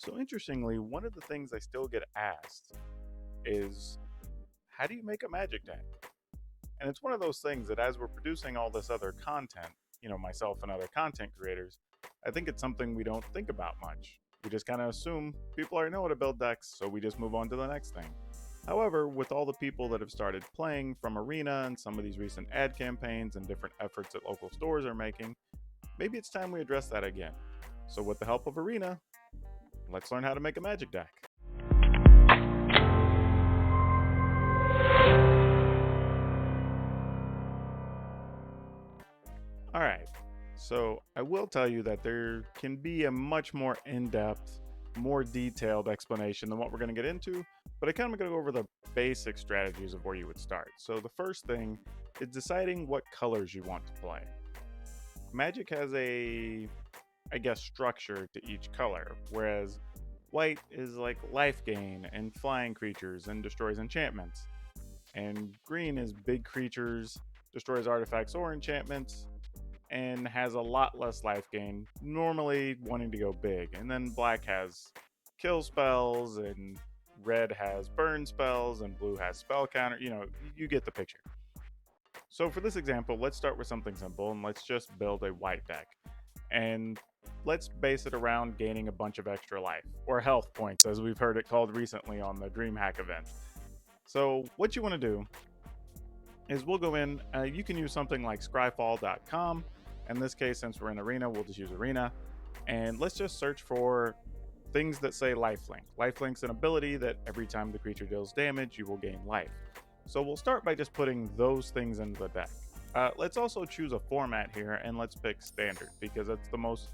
So interestingly, one of the things I still get asked is how do you make a magic deck? And it's one of those things that as we're producing all this other content, myself and other content creators, I think it's something we don't think about much. We just kind of assume people already know how to build decks, so we just move on to the next thing. However, with all the people that have started playing from Arena and some of these recent ad campaigns and different efforts that local stores are making, maybe it's time we address that again. So, with the help of Arena, let's learn how to make a magic deck. All right, so I will tell you that there can be a much more in depth, more detailed explanation than what we're going to get into, but I kind of going to go over the basic strategies of where you would start. So, the first thing is deciding what colors you want to play. Magic has structure to each color, whereas white is like life gain and flying creatures and destroys enchantments. And green is big creatures, destroys artifacts or enchantments, and has a lot less life gain, normally wanting to go big. And then black has kill spells, and red has burn spells, and blue has spell counter. You get the picture. So for this example, let's start with something simple and let's just build a white deck. And let's base it around gaining a bunch of extra life, or health points, as we've heard it called recently on the DreamHack event. So what you want to do is we'll go in, you can use something like scryfall.com. In this case, since we're in Arena, we'll just use Arena. And let's just search for things that say lifelink. Lifelink's an ability that every time the creature deals damage, you will gain life. So we'll start by just putting those things into the deck. Let's also choose a format here, and let's pick standard because that's the most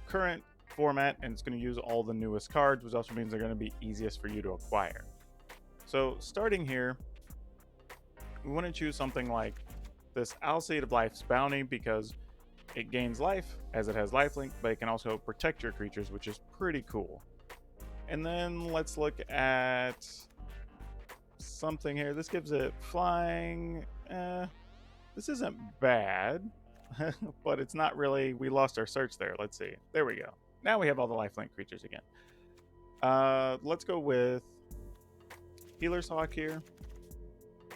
current format, and it's going to use all the newest cards, which also means they're going to be easiest for you to acquire. So starting here, we want to choose something like this Seed of Life's Bounty because it gains life as it has lifelink, but it can also protect your creatures, which is pretty cool. And then let's look at something here. This gives it flying. This isn't bad, but it's not really. We lost our search there. Let's see. There we go. Now we have all the lifelink creatures again. Let's go with Healer's Hawk here.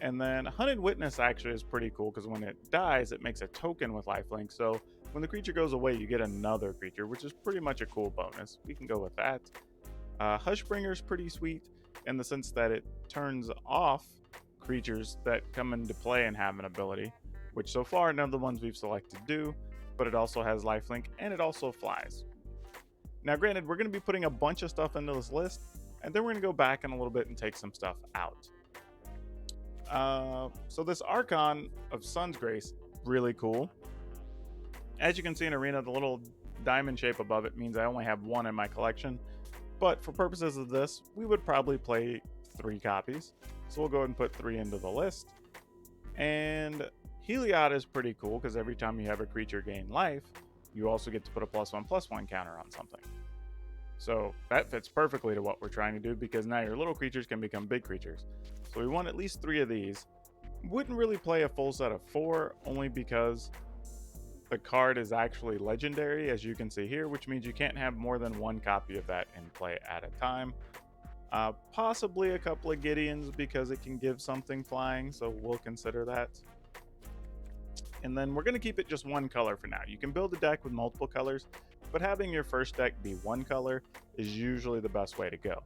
And then Hunted Witness actually is pretty cool because when it dies, it makes a token with lifelink. So when the creature goes away, you get another creature, which is pretty much a cool bonus. We can go with that. Hushbringer is pretty sweet in the sense that it turns off creatures that come into play and have an ability, which so far none of the ones we've selected do, but it also has lifelink and it also flies. Now, granted, we're going to be putting a bunch of stuff into this list, and then we're going to go back in a little bit and take some stuff out. So this Archon of Sun's Grace, really cool. As you can see in Arena, the little diamond shape above it means I only have one in my collection. But for purposes of this, we would probably play 3 copies. So we'll go ahead and put 3 into the list. And Heliod is pretty cool because every time you have a creature gain life, you also get to put a +1/+1 counter on something. So that fits perfectly to what we're trying to do because now your little creatures can become big creatures. So we want at least 3 of these. Wouldn't really play a full set of 4 only because the card is actually legendary, as you can see here, which means you can't have more than 1 copy of that in play at a time. Possibly a couple of Gideons because it can give something flying, so we'll consider that. And then we're going to keep it just 1 color for now. You can build a deck with multiple colors, but having your first deck be 1 color is usually the best way to go.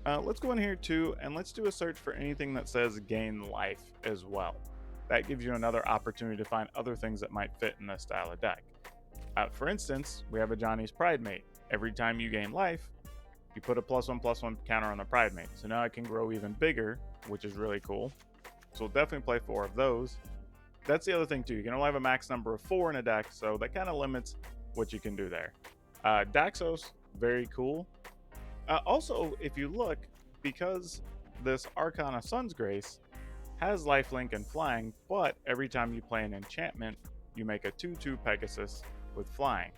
Let's go in here too, and let's do a search for anything that says gain life as well. That gives you another opportunity to find other things that might fit in this style of deck. For instance, we have a Johnny's Pridemate. Every time you gain life, you put a +1/+1 counter on the Pridemate. So now it can grow even bigger, which is really cool. So we'll definitely play 4 of those. That's the other thing too. You can only have a max number of 4 in a deck, so that kind of limits what you can do there. Daxos, very cool. Also, if you look, because this Archon of Sun's Grace has lifelink and flying, but every time you play an enchantment, you make a 2/2 Pegasus with flying.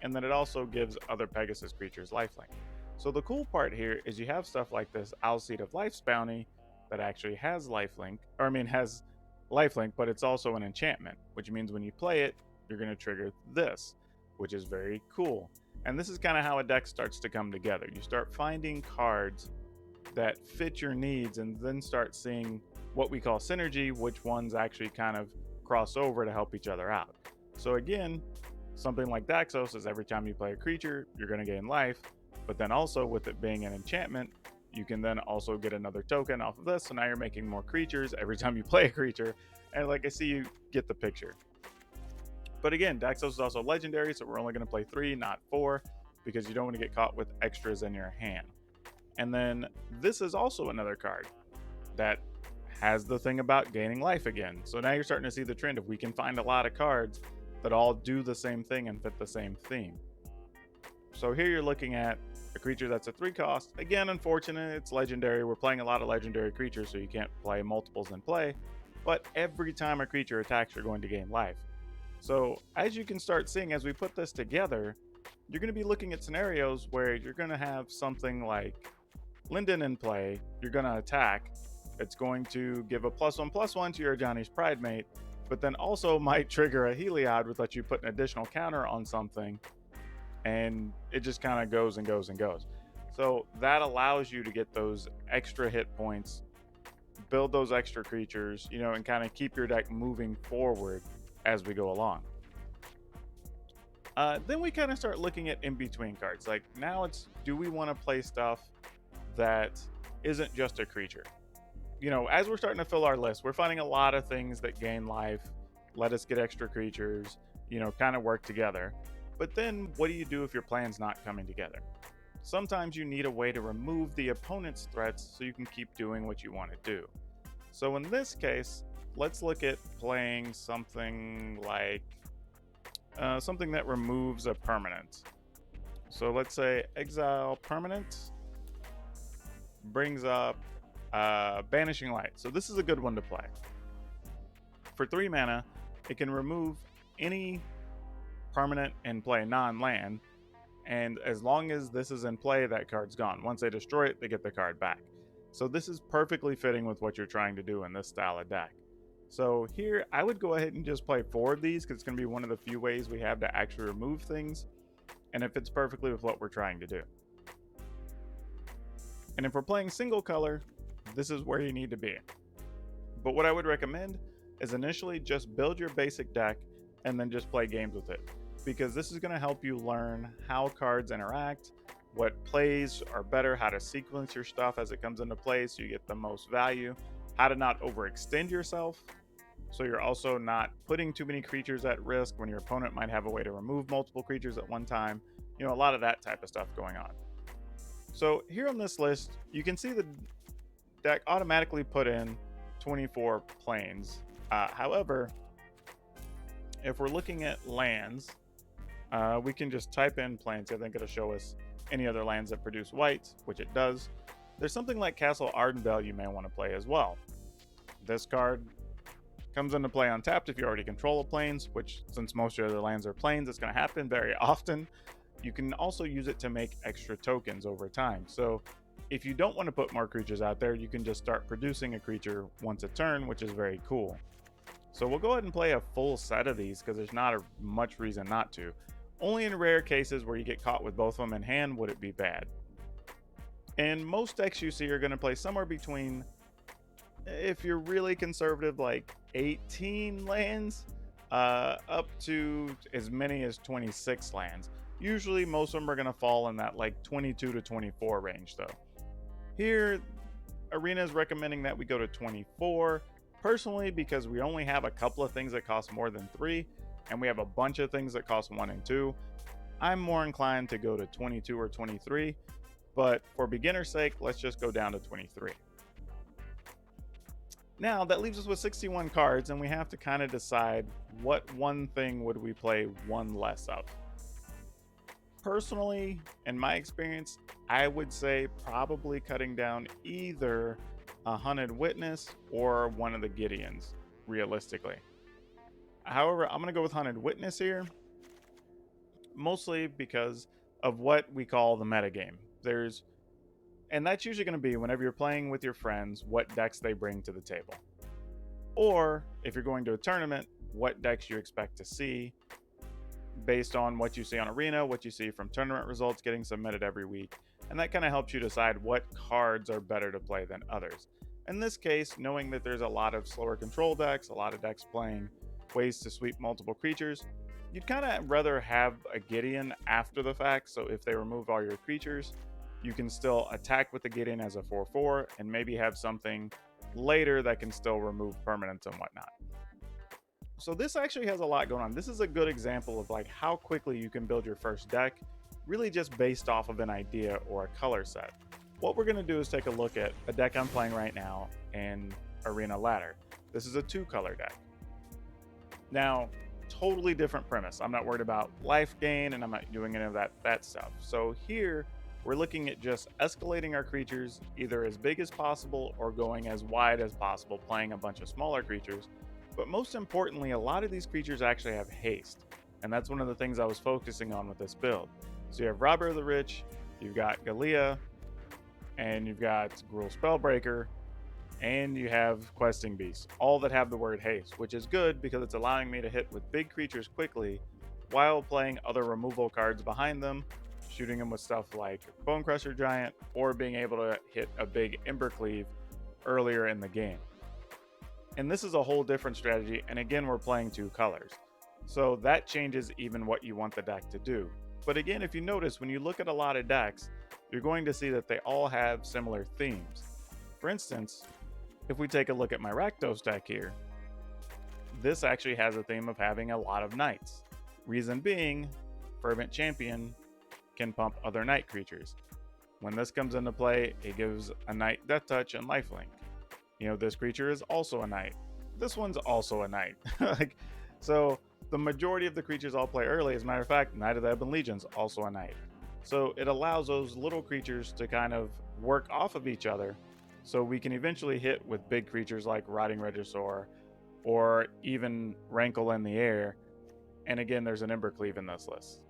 And then it also gives other Pegasus creatures lifelink. So the cool part here is you have stuff like this Seed of Life's Bounty that actually has lifelink, has lifelink, but it's also an enchantment, which means when you play it, you're going to trigger this, which is very cool. And this is kind of how a deck starts to come together. You start finding cards that fit your needs and then start seeing what we call synergy, which ones actually kind of cross over to help each other out. So again, something like Daxos is every time you play a creature, you're going to gain life, but then also with it being an enchantment, you can then also get another token off of this. So now you're making more creatures every time you play a creature. And like I see, you get the picture. But again, Daxos is also legendary, so we're only going to play 3, not 4, because you don't want to get caught with extras in your hand. And then this is also another card that has the thing about gaining life again. So now you're starting to see the trend of we can find a lot of cards that all do the same thing and fit the same theme. So here you're looking at a creature that's a 3 cost. Again, unfortunate, it's legendary. We're playing a lot of legendary creatures, so you can't play multiples in play. But every time a creature attacks, you're going to gain life. So as you can start seeing, as we put this together, you're going to be looking at scenarios where you're going to have something like Linden in play. You're going to attack. It's going to give a +1/+1 to your Johnny's Pridemate, but then also might trigger a Heliod, which lets you put an additional counter on something, and it just kind of goes and goes and goes. So that allows you to get those extra hit points, build those extra creatures, and kind of keep your deck moving forward as we go along. Then we kind of start looking at in-between cards. Like now it's, do we want to play stuff that isn't just a creature? As we're starting to fill our list, we're finding a lot of things that gain life, let us get extra creatures, kind of work together. But then what do you do if your plan's not coming together? Sometimes you need a way to remove the opponent's threats so you can keep doing what you want to do. So in this case, let's look at playing something like something that removes a permanent. So let's say exile permanent, brings up Banishing Light. So this is a good one to play. For 3 mana, it can remove any permanent in play, non-land, and as long as this is in play, that card's gone. Once they destroy it, they get the card back. So this is perfectly fitting with what you're trying to do in this style of deck. So here, I would go ahead and just play 4 of these because it's going to be one of the few ways we have to actually remove things, and it fits perfectly with what we're trying to do. And if we're playing single color, this is where you need to be. But what I would recommend is initially just build your basic deck and then just play games with it, because this is going to help you learn how cards interact, what plays are better, how to sequence your stuff as it comes into play so you get the most value, how to not overextend yourself so you're also not putting too many creatures at risk when your opponent might have a way to remove multiple creatures at one time. A lot of that type of stuff going on. So here on this list, you can see the deck automatically put in 24 planes. However, if we're looking at lands, we can just type in planes. I think it'll show us any other lands that produce white, which it does. There's something like Castle Ardenvale you may want to play as well. This card comes into play untapped if you already control a planes, which since most of your other lands are planes, it's going to happen very often. You can also use it to make extra tokens over time. So if you don't want to put more creatures out there, you can just start producing a creature once a turn, which is very cool. So we'll go ahead and play a full set of these because there's not much reason not to. Only in rare cases where you get caught with both of them in hand would it be bad. And most decks you see are going to play somewhere between, if you're really conservative, like 18 lands, up to as many as 26 lands. Usually most of them are going to fall in that like 22 to 24 range though. Here, Arena is recommending that we go to 24. Personally, because we only have a couple of things that cost more than 3, and we have a bunch of things that cost 1 and 2, I'm more inclined to go to 22 or 23. But for beginner's sake, let's just go down to 23. Now, that leaves us with 61 cards, and we have to kind of decide what one thing would we play one less of. Personally, in my experience, I would say probably cutting down either a Hunted Witness or one of the Gideons, realistically. However, I'm going to go with Hunted Witness here, mostly because of what we call the metagame. And that's usually going to be whenever you're playing with your friends, what decks they bring to the table. Or if you're going to a tournament, what decks you expect to see. based on what you see on Arena, what you see from tournament results getting submitted every week, and that kind of helps you decide what cards are better to play than others. In this case, knowing that there's a lot of slower control decks, a lot of decks playing ways to sweep multiple creatures, you'd kind of rather have a Gideon after the fact, so if they remove all your creatures, you can still attack with the Gideon as a 4/4 and maybe have something later that can still remove permanents and whatnot. So this actually has a lot going on. This is a good example of like how quickly you can build your first deck, really just based off of an idea or a color set. What we're going to do is take a look at a deck I'm playing right now in Arena Ladder. This is a 2-color deck. Now, totally different premise. I'm not worried about life gain and I'm not doing any of that stuff. So here we're looking at just escalating our creatures either as big as possible or going as wide as possible, playing a bunch of smaller creatures. But most importantly, a lot of these creatures actually have haste, and that's one of the things I was focusing on with this build. So you have Robber of the Rich, you've got Galea, and you've got Gruul Spellbreaker, and you have Questing Beasts, all that have the word haste, which is good because it's allowing me to hit with big creatures quickly while playing other removal cards behind them, shooting them with stuff like Bonecrusher Giant, or being able to hit a big Embercleave earlier in the game. And this is a whole different strategy, and again, we're playing 2 colors. So that changes even what you want the deck to do. But again, if you notice, when you look at a lot of decks, you're going to see that they all have similar themes. For instance, if we take a look at my Rakdos deck here, this actually has a theme of having a lot of knights. Reason being, Fervent Champion can pump other knight creatures. When this comes into play, it gives a knight Death Touch and Lifelink. You know, this creature is also a knight. This one's also a knight. So the majority of the creatures I'll play early, as a matter of fact, Knight of the Ebon Legion's also a knight. So it allows those little creatures to kind of work off of each other, so we can eventually hit with big creatures like Rotting Regisaur or even Rankle in the Air. And again, there's an Embercleave in this list.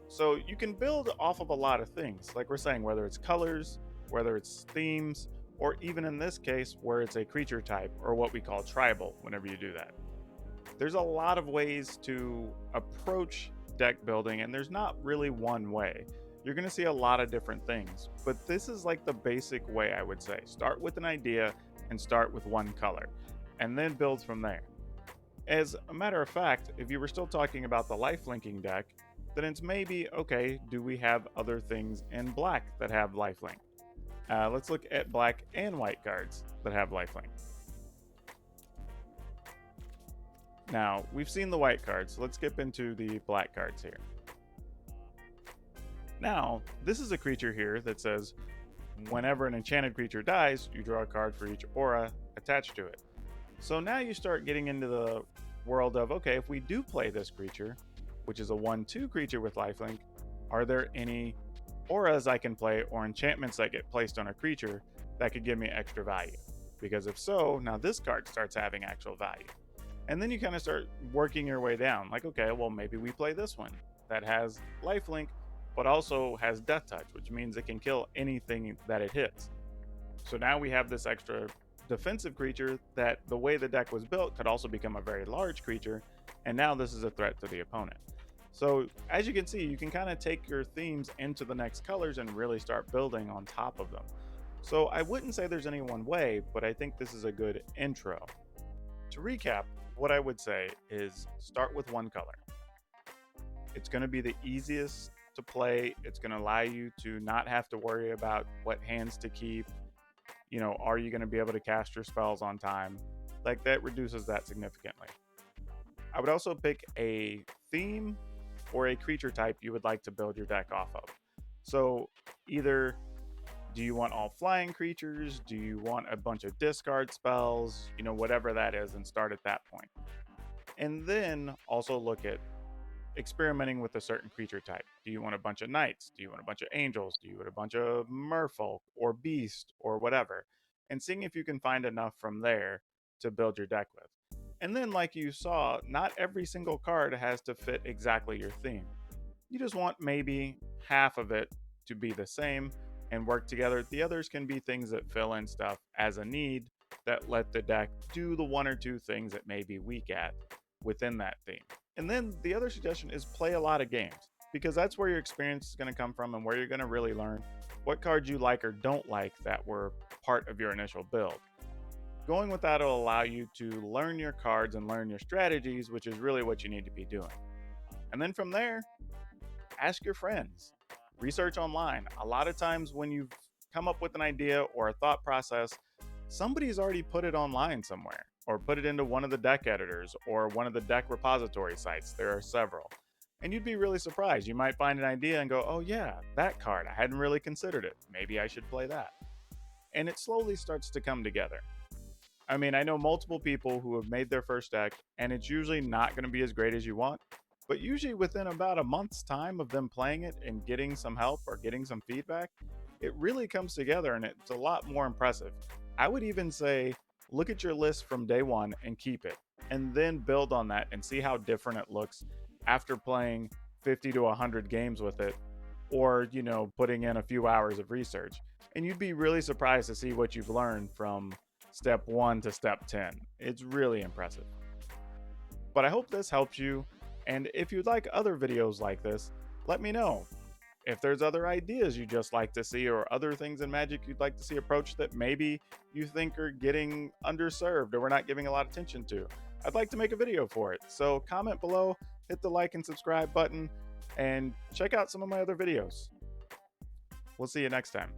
So you can build off of a lot of things, like we're saying, whether it's colors, whether it's themes, or even in this case where it's a creature type or what we call tribal whenever you do that. There's a lot of ways to approach deck building, and there's not really one way. You're going to see a lot of different things, but this is like the basic way, I would say. Start with an idea and start with one color, and then build from there. As a matter of fact, if you were still talking about the lifelinking deck, then it's maybe, okay, do we have other things in black that have lifelink? Let's look at black and white cards that have lifelink. Now, we've seen the white cards, so let's skip into the black cards here. Now, this is a creature here that says, whenever an enchanted creature dies, you draw a card for each aura attached to it. So now you start getting into the world of, okay, if we do play this creature, which is a 1/2 creature with lifelink, are there any auras I can play or enchantments that get placed on a creature that could give me extra value? Because if so, now this card starts having actual value. And then you kind of start working your way down. Like, okay, well, maybe we play this one that has lifelink, but also has Death Touch, which means it can kill anything that it hits. So now we have this extra defensive creature that the way the deck was built could also become a very large creature. And now this is a threat to the opponent. So as you can see, you can kind of take your themes into the next colors and really start building on top of them. So I wouldn't say there's any one way, but I think this is a good intro. To recap, what I would say is start with one color. It's going to be the easiest to play. It's going to allow you to not have to worry about what hands to keep. You know, are you going to be able to cast your spells on time? Like, that reduces that significantly. I would also pick a theme or a creature type you would like to build your deck off of. So either do you want all flying creatures? Do you want a bunch of discard spells? You know, whatever that is, and start at that point. And then also look at experimenting with a certain creature type. Do you want a bunch of knights? Do you want a bunch of angels? Do you want a bunch of merfolk or beast or whatever? And seeing if you can find enough from there to build your deck with. And then, like you saw, not every single card has to fit exactly your theme. You just want maybe half of it to be the same and work together. The others can be things that fill in stuff as a need that let the deck do the one or two things it may be weak at within that theme. And then the other suggestion is play a lot of games, because that's where your experience is going to come from and where you're going to really learn what cards you like or don't like that were part of your initial build. Going with that will allow you to learn your cards and learn your strategies, which is really what you need to be doing. And then from there, ask your friends, research online. A lot of times when you've come up with an idea or a thought process, somebody's already put it online somewhere or put it into one of the deck editors or one of the deck repository sites. There are several. And you'd be really surprised. You might find an idea and go, oh, yeah, that card. I hadn't really considered it. Maybe I should play that. And it slowly starts to come together. I mean, I know multiple people who have made their first deck, and it's usually not going to be as great as you want. But usually within about a month's time of them playing it and getting some help or getting some feedback, it really comes together and it's a lot more impressive. I would even say look at your list from day one and keep it, and then build on that and see how different it looks after playing 50 to 100 games with it, or, putting in a few hours of research. And you'd be really surprised to see what you've learned from step 1 to step 10. It's really impressive. But I hope this helps you. And if you'd like other videos like this, let me know. If there's other ideas you'd just like to see or other things in Magic you'd like to see approached that maybe you think are getting underserved or we're not giving a lot of attention to, I'd like to make a video for it. So comment below, hit the like and subscribe button, and check out some of my other videos. We'll see you next time.